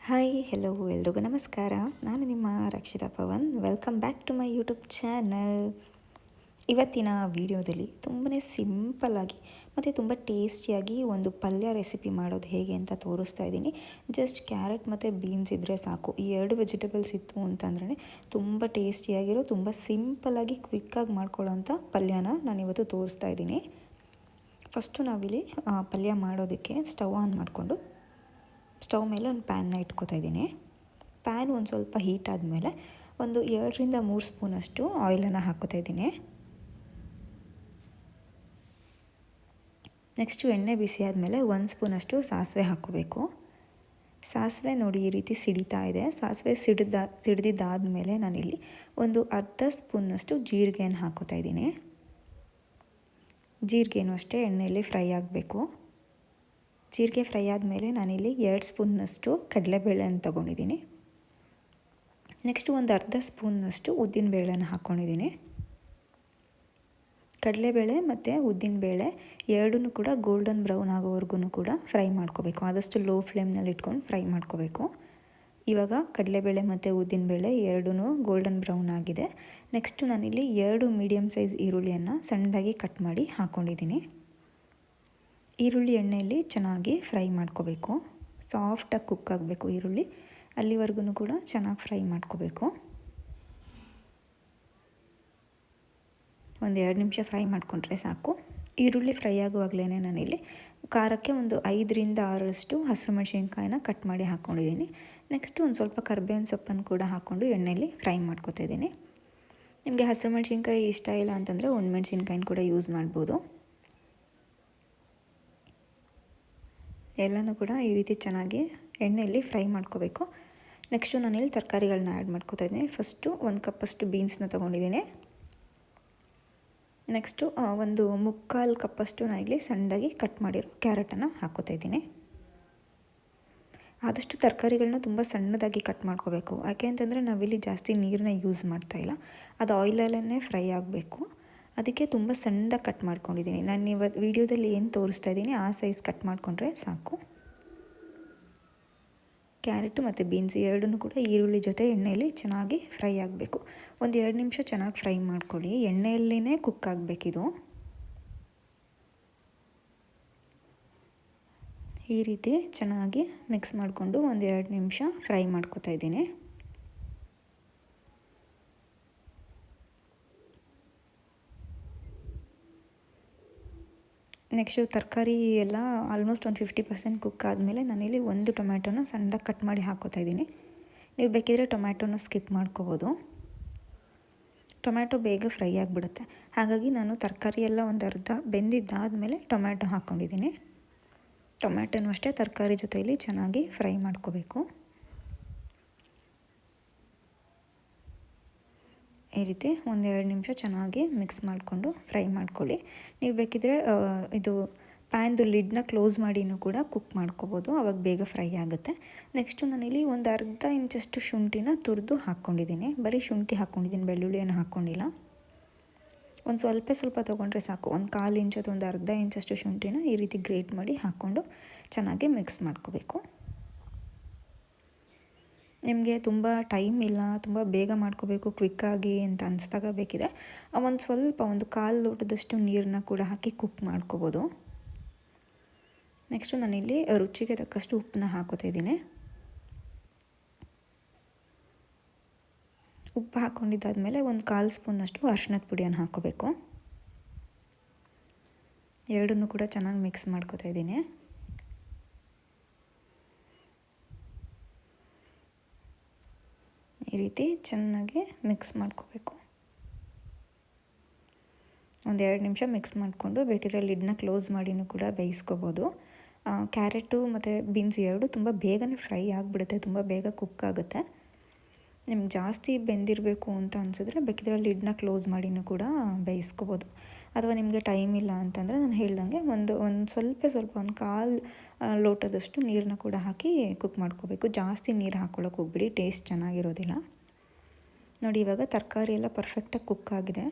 Hi hello ಎಲ್ರಿಗೂ ನಮಸ್ಕಾರ. ನಾನು ನಿಮ್ಮ Rakshita Pavan. Welcome back to my YouTube channel. ಇವತ್ತಿನ ವಿಡಿಯೋದಲ್ಲಿ ತುಂಬಾ ಸಿಂಪಲ್ಲಾಗಿ ಮತ್ತು ತುಂಬ ಟೇಸ್ಟಿಯಾಗಿ ಒಂದು ಪಲ್ಯ ರೆಸಿಪಿ ಮಾಡೋದು ಹೇಗೆ ಅಂತ ತೋರಿಸ್ತಾ ಇದ್ದೀನಿ. ಜಸ್ಟ್ ಕ್ಯಾರೆಟ್ ಮತ್ತು ಬೀನ್ಸ್ ಇದ್ದರೆ ಸಾಕು. ಈ ಎರಡು ವೆಜಿಟೇಬಲ್ಸ್ ಇತ್ತು ಅಂತಂದ್ರೆ ತುಂಬ ಟೇಸ್ಟಿಯಾಗಿರೋ, ತುಂಬ ಸಿಂಪಲ್ಲಾಗಿ ಕ್ವಿಕ್ಕಾಗಿ ಮಾಡ್ಕೊಳ್ಳೋಂಥ ಪಲ್ಯನ ನಾನಿವತ್ತು ತೋರಿಸ್ತಾ ಇದ್ದೀನಿ. ಫಸ್ಟು ನಾವಿಲ್ಲಿ ಪಲ್ಯ ಮಾಡೋದಕ್ಕೆ ಸ್ಟವ್ ಆನ್ ಮಾಡಿಕೊಂಡು ಸ್ಟವ್ ಮೇಲೆ ಒಂದು ಪ್ಯಾನ್ನ ಇಟ್ಕೋತಾ ಇದ್ದೀನಿ. ಪ್ಯಾನ್ ಒಂದು ಸ್ವಲ್ಪ ಹೀಟ್ ಆದಮೇಲೆ ಒಂದು 2-3 ಸ್ಪೂನಷ್ಟು ಆಯಿಲನ್ನು ಹಾಕೋತಾ ಇದ್ದೀನಿ. ನೆಕ್ಸ್ಟು ಎಣ್ಣೆ ಬಿಸಿ ಆದಮೇಲೆ 1 ಸ್ಪೂನಷ್ಟು ಸಾಸಿವೆ ಹಾಕ್ಕೋಬೇಕು. ಸಾಸಿವೆ ನೋಡಿ ಈ ರೀತಿ ಸಿಡಿತಾ ಇದೆ. ಸಾಸಿವೆ ಸಿಡಿದಿದ್ದಾದಮೇಲೆ ನಾನಿಲ್ಲಿ ಒಂದು ಅರ್ಧ ಸ್ಪೂನಷ್ಟು ಜೀರಿಗೆಯನ್ನು ಹಾಕೋತಾ ಇದ್ದೀನಿ. ಜೀರಿಗೆನೂ ಅಷ್ಟೇ ಎಣ್ಣೆಯಲ್ಲಿ ಫ್ರೈ ಆಗಬೇಕು. ಜೀರಿಗೆ ಫ್ರೈ ಆದಮೇಲೆ ನಾನಿಲ್ಲಿ 2 ಸ್ಪೂನ್ನಷ್ಟು ಕಡಲೆಬೇಳೆಯನ್ನು ತೊಗೊಂಡಿದ್ದೀನಿ. ನೆಕ್ಸ್ಟು ಒಂದು ಅರ್ಧ ಸ್ಪೂನ್ನಷ್ಟು ಉದ್ದಿನಬೇಳೆನ ಹಾಕ್ಕೊಂಡಿದ್ದೀನಿ. ಕಡಲೆಬೇಳೆ ಮತ್ತು ಉದ್ದಿನಬೇಳೆ ಎರಡೂ ಕೂಡ ಗೋಲ್ಡನ್ ಬ್ರೌನ್ ಆಗೋವರೆಗೂ ಕೂಡ ಫ್ರೈ ಮಾಡ್ಕೋಬೇಕು. ಆದಷ್ಟು ಲೋ ಫ್ಲೇಮ್ನಲ್ಲಿ ಇಟ್ಕೊಂಡು ಫ್ರೈ ಮಾಡ್ಕೋಬೇಕು. ಇವಾಗ ಕಡಲೆಬೇಳೆ ಮತ್ತು ಉದ್ದಿನಬೇಳೆ ಎರಡೂ ಗೋಲ್ಡನ್ ಬ್ರೌನ್ ಆಗಿದೆ. ನೆಕ್ಸ್ಟು ನಾನಿಲ್ಲಿ 2 ಮೀಡಿಯಮ್ ಸೈಜ್ ಈರುಳ್ಳಿಯನ್ನು ಸಣ್ಣದಾಗಿ ಕಟ್ ಮಾಡಿ ಹಾಕ್ಕೊಂಡಿದ್ದೀನಿ. ಈರುಳ್ಳಿ ಎಣ್ಣೆಯಲ್ಲಿ ಚೆನ್ನಾಗಿ ಫ್ರೈ ಮಾಡ್ಕೋಬೇಕು. ಸಾಫ್ಟಾಗಿ ಕುಕ್ ಆಗಬೇಕು ಈರುಳ್ಳಿ, ಅಲ್ಲಿವರೆಗೂ ಕೂಡ ಚೆನ್ನಾಗಿ ಫ್ರೈ ಮಾಡ್ಕೋಬೇಕು. ಒಂದು 2 ನಿಮಿಷ ಫ್ರೈ ಮಾಡಿಕೊಂಡ್ರೆ ಸಾಕು. ಈರುಳ್ಳಿ ಫ್ರೈ ಆಗುವಾಗಲೇ ನಾನಿಲ್ಲಿ ಖಾರಕ್ಕೆ ಒಂದು 5-6 ಹಸಿರು ಮೆಣಸಿನ್ಕಾಯಿನ ಕಟ್ ಮಾಡಿ ಹಾಕ್ಕೊಂಡಿದ್ದೀನಿ. ನೆಕ್ಸ್ಟು ಒಂದು ಸ್ವಲ್ಪ ಕರಿಬೇವಿನ ಸೊಪ್ಪನ್ನು ಕೂಡ ಹಾಕ್ಕೊಂಡು ಎಣ್ಣೆಯಲ್ಲಿ ಫ್ರೈ ಮಾಡ್ಕೊತಾ ಇದ್ದೀನಿ. ನಿಮಗೆ ಹಸಿರು ಮೆಣಸಿನ್ಕಾಯಿ ಇಷ್ಟ ಇಲ್ಲ ಅಂತಂದರೆ ಒಣಮೆಣಸಿನ್ಕಾಯಿನ ಕೂಡ ಯೂಸ್ ಮಾಡ್ಬೋದು. ಎಲ್ಲನೂ ಕೂಡ ಈ ರೀತಿ ಚೆನ್ನಾಗಿ ಎಣ್ಣೆಯಲ್ಲಿ ಫ್ರೈ ಮಾಡ್ಕೋಬೇಕು. ನೆಕ್ಸ್ಟು ನಾನಿಲ್ಲಿ ತರಕಾರಿಗಳನ್ನ ಆ್ಯಡ್ ಮಾಡ್ಕೋತಾ ಇದ್ದೀನಿ. ಫಸ್ಟು 1 ಕಪ್ಪಷ್ಟು ಬೀನ್ಸ್ನ ತೊಗೊಂಡಿದ್ದೀನಿ. ನೆಕ್ಸ್ಟು ಒಂದು 3/4 ಕಪ್ಪಷ್ಟು ನಾನಿಲ್ಲಿ ಸಣ್ಣದಾಗಿ ಕಟ್ ಮಾಡಿರೋ ಕ್ಯಾರೆಟನ್ನು ಹಾಕ್ಕೋತಾ ಇದ್ದೀನಿ. ಆದಷ್ಟು ತರಕಾರಿಗಳನ್ನ ತುಂಬ ಸಣ್ಣದಾಗಿ ಕಟ್ ಮಾಡ್ಕೋಬೇಕು. ಯಾಕೆ ಅಂತಂದರೆ ನಾವಿಲ್ಲಿ ಜಾಸ್ತಿ ನೀರನ್ನ ಯೂಸ್ ಮಾಡ್ತಾಯಿಲ್ಲ, ಅದು ಆಯಿಲಲ್ಲೇ ಫ್ರೈ ಆಗಬೇಕು. ಅದಕ್ಕೆ ತುಂಬ ಸಣ್ಣದಾಗಿ ಕಟ್ ಮಾಡ್ಕೊಂಡಿದ್ದೀನಿ. ನಾನು ಇವತ್ತು ವೀಡಿಯೋದಲ್ಲಿ ಏನು ತೋರಿಸ್ತಾ ಇದ್ದೀನಿ ಆ ಸೈಜ್ ಕಟ್ ಮಾಡಿಕೊಂಡ್ರೆ ಸಾಕು. ಕ್ಯಾರೆಟು ಮತ್ತು ಬೀನ್ಸ್ ಎರಡೂ ಕೂಡ ಈರುಳ್ಳಿ ಜೊತೆ ಎಣ್ಣೆಯಲ್ಲಿ ಚೆನ್ನಾಗಿ ಫ್ರೈ ಆಗಬೇಕು. ಒಂದು 2 ನಿಮಿಷ ಚೆನ್ನಾಗಿ ಫ್ರೈ ಮಾಡ್ಕೊಳ್ಳಿ. ಎಣ್ಣೆಯಲ್ಲೇ ಕುಕ್ ಆಗಬೇಕಿದು. ಈ ರೀತಿ ಚೆನ್ನಾಗಿ ಮಿಕ್ಸ್ ಮಾಡಿಕೊಂಡು ಒಂದು 2 ನಿಮಿಷ ಫ್ರೈ ಮಾಡ್ಕೊತಾ ಇದ್ದೀನಿ. ನೆಕ್ಸ್ಟು ತರಕಾರಿ ಎಲ್ಲ ಆಲ್ಮೋಸ್ಟ್ ಒಂದು 50% ಕುಕ್ ಆದಮೇಲೆ ನಾನಿಲ್ಲಿ 1 ಟೊಮ್ಯಾಟೋನ ಸಣ್ಣದಾಗಿ ಕಟ್ ಮಾಡಿ ಹಾಕ್ಕೋತಾ ಇದ್ದೀನಿ. ನೀವು ಬೇಕಿದ್ರೆ ಟೊಮ್ಯಾಟೋನ ಸ್ಕಿಪ್ ಮಾಡ್ಕೋಬೋದು. ಟೊಮ್ಯಾಟೊ ಬೇಗ ಫ್ರೈ ಆಗಿಬಿಡುತ್ತೆ. ಹಾಗಾಗಿ ನಾನು ತರಕಾರಿ ಎಲ್ಲ ಒಂದು ಅರ್ಧ ಬೆಂದಿದ್ದಾದಮೇಲೆ ಟೊಮ್ಯಾಟೊ ಹಾಕ್ಕೊಂಡಿದ್ದೀನಿ. ಟೊಮ್ಯಾಟೊನೂ ಅಷ್ಟೇ ತರಕಾರಿ ಜೊತೆಯಲ್ಲಿ ಚೆನ್ನಾಗಿ ಫ್ರೈ ಮಾಡ್ಕೋಬೇಕು. ಈ ರೀತಿ ಒಂದು 2 ನಿಮಿಷ ಚೆನ್ನಾಗಿ ಮಿಕ್ಸ್ ಮಾಡಿಕೊಂಡು ಫ್ರೈ ಮಾಡ್ಕೊಳ್ಳಿ. ನೀವು ಬೇಕಿದ್ರೆ ಇದು ಪ್ಯಾನ್ದು ಲಿಡ್ನ ಕ್ಲೋಸ್ ಮಾಡಿನೂ ಕೂಡ ಕುಕ್ ಮಾಡ್ಕೋಬೋದು, ಆವಾಗ ಬೇಗ ಫ್ರೈ ಆಗುತ್ತೆ. ನೆಕ್ಸ್ಟು ನಾನಿಲ್ಲಿ ಒಂದು ಅರ್ಧ ಇಂಚಷ್ಟು ಶುಂಠಿನ ತುರಿದು ಹಾಕ್ಕೊಂಡಿದ್ದೀನಿ. ಬರೀ ಶುಂಠಿ ಹಾಕ್ಕೊಂಡಿದ್ದೀನಿ, ಬೆಳ್ಳುಳ್ಳಿಯನ್ನು ಹಾಕ್ಕೊಂಡಿಲ್ಲ. ಒಂದು ಸ್ವಲ್ಪ ತೊಗೊಂಡ್ರೆ ಸಾಕು. ಒಂದು 1/4 ಇಂಚ್ ಅಥವಾ ಒಂದು ಅರ್ಧ ಇಂಚಷ್ಟು ಶುಂಠಿನ ಈ ರೀತಿ ಗ್ರೇಟ್ ಮಾಡಿ ಹಾಕ್ಕೊಂಡು ಚೆನ್ನಾಗಿ ಮಿಕ್ಸ್ ಮಾಡ್ಕೋಬೇಕು. ನಿಮಗೆ ತುಂಬ ಟೈಮ್ ಇಲ್ಲ, ತುಂಬ ಬೇಗ ಮಾಡ್ಕೋಬೇಕು ಕ್ವಿಕ್ಕಾಗಿ ಅಂತ ಅನಿಸ್ದಾಗ ಬೇಕಿದ್ರೆ ಒಂದು 1/4 ಲೋಟದಷ್ಟು ನೀರನ್ನ ಕೂಡ ಹಾಕಿ ಕುಕ್ ಮಾಡ್ಕೋಬೋದು. ನೆಕ್ಸ್ಟು ನಾನಿಲ್ಲಿ ರುಚಿಗೆ ತಕ್ಕಷ್ಟು ಉಪ್ಪನ್ನ ಹಾಕೋತಾ ಇದ್ದೀನಿ. ಉಪ್ಪು ಹಾಕ್ಕೊಂಡಿದ್ದಾದಮೇಲೆ ಒಂದು 1/4 ಸ್ಪೂನಷ್ಟು ಅರಿಶಿಣದ ಪುಡಿಯನ್ನು ಹಾಕ್ಕೋಬೇಕು. ಎರಡನ್ನೂ ಕೂಡ ಚೆನ್ನಾಗಿ ಮಿಕ್ಸ್ ಮಾಡ್ಕೋತಾ ಇದ್ದೀನಿ. ಈ ರೀತಿ ಚೆನ್ನಾಗಿ ಮಿಕ್ಸ್ ಮಾಡ್ಕೋಬೇಕು. ಒಂದು 2 ನಿಮಿಷ ಮಿಕ್ಸ್ ಮಾಡಿಕೊಂಡು ಬೇಕಿದ್ರೆ ಲಿಡ್ನ ಕ್ಲೋಸ್ ಮಾಡಿನೂ ಕೂಡ ಬೇಯಿಸ್ಕೋಬೋದು. ಕ್ಯಾರೆಟು ಮತ್ತು ಬೀನ್ಸ್ ಎರಡು ತುಂಬ ಬೇಗನೆ ಫ್ರೈ ಆಗಿಬಿಡುತ್ತೆ, ತುಂಬ ಬೇಗ ಕುಕ್ ಆಗುತ್ತೆ. ನಿಮ್ಗೆ ಜಾಸ್ತಿ ಬೆಂದಿರಬೇಕು ಅಂತ ಅನಿಸಿದ್ರೆ ಬೇಕಿದ್ರೆ ಲಿಡ್ನ ಕ್ಲೋಸ್ ಮಾಡಿನೂ ಕೂಡ ಬೇಯಿಸ್ಕೋಬೋದು. ಅಥವಾ ನಿಮಗೆ ಟೈಮ್ ಇಲ್ಲ ಅಂತಂದರೆ ನಾನು ಹೇಳ್ದಂಗೆ ಒಂದು ಸ್ವಲ್ಪ 1/4 ಲೋಟದಷ್ಟು ನೀರನ್ನ ಕೂಡ ಹಾಕಿ ಕುಕ್ ಮಾಡ್ಕೋಬೇಕು. ಜಾಸ್ತಿ ನೀರು ಹಾಕ್ಕೊಳ್ಳೋಕೆ ಹೋಗ್ಬಿಡಿ, ಟೇಸ್ಟ್ ಚೆನ್ನಾಗಿರೋದಿಲ್ಲ. ನೋಡಿ ಇವಾಗ ತರಕಾರಿ ಎಲ್ಲ ಪರ್ಫೆಕ್ಟಾಗಿ ಕುಕ್ ಆಗಿದೆ.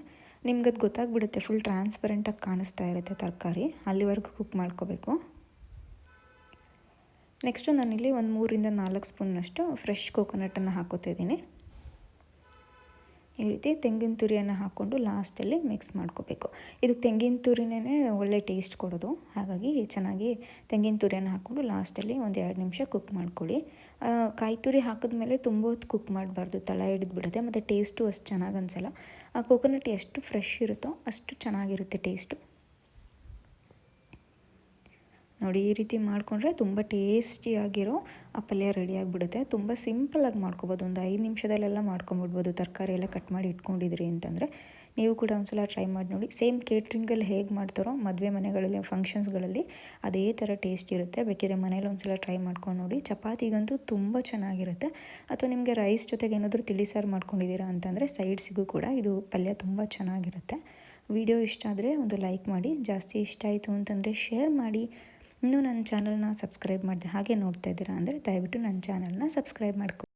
ನಿಮ್ಗದು ಗೊತ್ತಾಗ್ಬಿಡುತ್ತೆ, ಫುಲ್ ಟ್ರಾನ್ಸ್ಪರೆಂಟಾಗಿ ಕಾಣಿಸ್ತಾ ಇರುತ್ತೆ ತರಕಾರಿ. ಅಲ್ಲಿವರೆಗೂ ಕುಕ್ ಮಾಡ್ಕೋಬೇಕು. ನೆಕ್ಸ್ಟು ನಾನಿಲ್ಲಿ ಒಂದು 3-4 ಸ್ಪೂನ್ನಷ್ಟು ಫ್ರೆಶ್ ಕೋಕೋನಟನ್ನು ಹಾಕೋತಿದ್ದೀನಿ. ಈ ರೀತಿ ತೆಂಗಿನ ತುರಿಯನ್ನು ಹಾಕ್ಕೊಂಡು ಲಾಸ್ಟಲ್ಲಿ ಮಿಕ್ಸ್ ಮಾಡ್ಕೋಬೇಕು. ಇದಕ್ಕೆ ತೆಂಗಿನ ತುರಿನೇ ಒಳ್ಳೆ ಟೇಸ್ಟ್ ಕೊಡೋದು, ಹಾಗಾಗಿ ಚೆನ್ನಾಗಿ ತೆಂಗಿನ ತುರಿಯನ್ನು ಹಾಕ್ಕೊಂಡು ಲಾಸ್ಟಲ್ಲಿ ಒಂದು 2 ನಿಮಿಷ ಕುಕ್ ಮಾಡ್ಕೊಳ್ಳಿ. ಕಾಯಿ ತುರಿ ಹಾಕಿದ್ಮೇಲೆ ತುಂಬ ಹೊತ್ತು ಕುಕ್ ಮಾಡಬಾರ್ದು, ತಳ ಹಿಡಿದು ಬಿಡುತ್ತೆ ಮತ್ತು ಟೇಸ್ಟು ಅಷ್ಟು ಚೆನ್ನಾಗಿ ಅನಿಸಲ್ಲ. ಆ ಕೋಕೋನಟ್ ಎಷ್ಟು ಫ್ರೆಶ್ ಇರುತ್ತೋ ಅಷ್ಟು ಚೆನ್ನಾಗಿರುತ್ತೆ ಟೇಸ್ಟು. ನೋಡಿ, ಈ ರೀತಿ ಮಾಡಿಕೊಂಡ್ರೆ ತುಂಬ ಟೇಸ್ಟಿಯಾಗಿರೋ ಆ ಪಲ್ಯ ರೆಡಿಯಾಗಿಬಿಡುತ್ತೆ. ತುಂಬ ಸಿಂಪಲಾಗಿ ಮಾಡ್ಕೊಬೋದು, ಒಂದು 5 ನಿಮಿಷದಲ್ಲೆಲ್ಲ ಮಾಡ್ಕೊಂಬಿಡ್ಬೋದು. ತರಕಾರಿ ಎಲ್ಲ ಕಟ್ ಮಾಡಿ ಇಟ್ಕೊಂಡಿದ್ರಿ ಅಂತಂದರೆ ನೀವು ಕೂಡ ಒಂದು ಸಲ ಟ್ರೈ ಮಾಡಿ ನೋಡಿ. ಸೇಮ್ ಕೇಟ್ರಿಂಗಲ್ಲಿ ಹೇಗೆ ಮಾಡ್ತಾರೋ ಮದುವೆ ಮನೆಗಳಲ್ಲಿ ಫಂಕ್ಷನ್ಸ್ಗಳಲ್ಲಿ ಅದೇ ಥರ ಟೇಸ್ಟ್ ಇರುತ್ತೆ. ಬೇಕಿದ್ರೆ ಮನೇಲಿ ಒಂದು ಸಲ ಟ್ರೈ ಮಾಡ್ಕೊಂಡು ನೋಡಿ. ಚಪಾತಿಗಂತೂ ತುಂಬ ಚೆನ್ನಾಗಿರುತ್ತೆ. ಅಥವಾ ನಿಮಗೆ ರೈಸ್ ಜೊತೆಗೆ ಏನಾದರೂ ತಿಳಿಸಾರು ಮಾಡ್ಕೊಂಡಿದ್ದೀರಾ ಅಂತಂದರೆ ಸೈಡ್ಸಿಗೂ ಕೂಡ ಇದು ಪಲ್ಯ ತುಂಬ ಚೆನ್ನಾಗಿರುತ್ತೆ. ವಿಡಿಯೋ ಇಷ್ಟ ಆದರೆ ಒಂದು ಲೈಕ್ ಮಾಡಿ, ಜಾಸ್ತಿ ಇಷ್ಟ ಆಯಿತು ಅಂತಂದರೆ ಶೇರ್ ಮಾಡಿ. ಇನ್ನೂ ನನ್ನ ಚಾನಲ್ನ ಸಬ್ಸ್ಕ್ರೈಬ್ ಮಾಡಿದೆ ಹಾಗೆ ನೋಡ್ತಾ ಇದ್ದೀರಾ ಅಂದರೆ ದಯವಿಟ್ಟು ನನ್ನ ಚಾನಲ್ನ ಸಬ್ಸ್ಕ್ರೈಬ್ ಮಾಡ್ಕೊಳ್ಳಿ.